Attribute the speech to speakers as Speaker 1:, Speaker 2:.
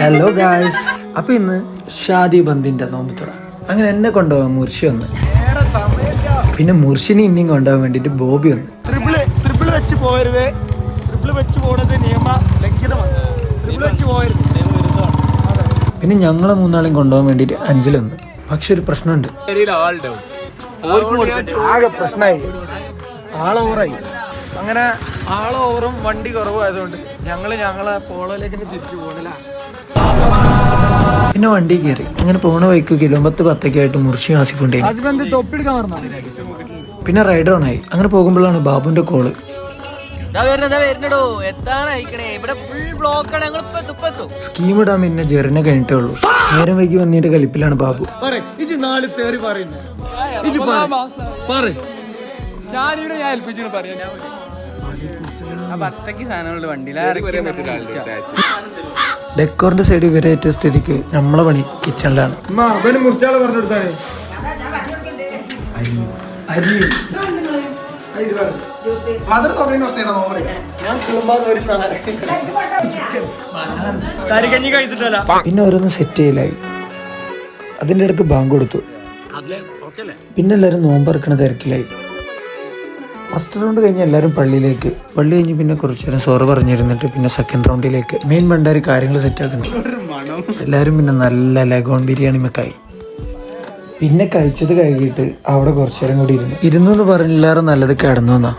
Speaker 1: Hello guys, അപ്പൊ ഇന്ന് ഷാദി ബന്ദിന്റെ നോമ്പുതുറ. അങ്ങനെ എന്നെ കൊണ്ടുപോകാൻ മുർഷി വന്ന്, പിന്നെ മുർഷിനെ ഇനിയും കൊണ്ടുപോകാൻ വേണ്ടിട്ട് ബോബി വന്ന്.
Speaker 2: ട്രിപ്പിൾ വെച്ച് പോകരുത്, ട്രിപ്പിൾ വെച്ച് പോകുന്നത് നിയമ ലംഘിതമാണ്. ട്രിപ്പിൾ വെച്ച് പോകരുത്.
Speaker 1: പിന്നെ ഞങ്ങളെ മൂന്നാളെയും കൊണ്ടുപോകാൻ വേണ്ടിട്ട് അഞ്ചിൽ വന്ന്. പക്ഷെ ഒരു പ്രശ്നമുണ്ട്,
Speaker 2: ആകെ പ്രശ്നമായി, ആളോവറായി. അങ്ങനെ ആളോവറും വണ്ടി കുറവായതുകൊണ്ട് ഞങ്ങളെ പോളോയിലേക്ക് തിരിച്ചു പോകണില്ല.
Speaker 1: പിന്നെ വണ്ടി കയറി അങ്ങനെ പോണ വൈക്ക് കിലോമീറ്റർ 10 ആയിട്ട് മുർഷി ആസിഫുണ്ടേ. പിന്നെ റൈഡർ ഓണായി. അങ്ങനെ പോകുമ്പോഴാണ് ബാബുന്റെ കോള്. സ്കീം ഇടാൻ പിന്നെ ജെറിനെ കഴിഞ്ഞിട്ടേ ഉള്ളൂ. നേരം വൈകി വന്നിട്ട് കലിപ്പിലാണ് ബാബു. ഡെക്കോറിന്റെ സൈഡ് ഇവരെ ഏറ്റ സ്ഥിതിക്ക് നമ്മളെ പണി കിച്ചണിലാണ്. പിന്നെ ഓരോന്ന് സെറ്റ് ചെയ്യലായി. അതിന്റെ ഇടക്ക് ബാങ്ക് കൊടുത്തു. പിന്നെ എല്ലാരും നോമ്പറക്കണ തിരക്കിലായി. ഫസ്റ്റ് റൗണ്ട് കഴിഞ്ഞ് എല്ലാവരും പള്ളിയിലേക്ക്. പള്ളി കഴിഞ്ഞ് പിന്നെ കുറച്ചു നേരം സോറ് പറഞ്ഞിരുന്നിട്ട് പിന്നെ സെക്കൻഡ് റൗണ്ടിലേക്ക്. മെയിൻ ഭണ്ടാരി കാര്യങ്ങൾ സെറ്റാക്കുന്നുണ്ട്. എല്ലാവരും പിന്നെ നല്ല ലഗോൺ ബിരിയാണി മെക്കായി. പിന്നെ കഴിച്ചത് കഴുകിയിട്ട് അവിടെ കുറച്ചു നേരം കൂടി ഇരുന്നു എന്ന് പറഞ്ഞില്ലാരും നല്ലത് കിടന്നു എന്നാ.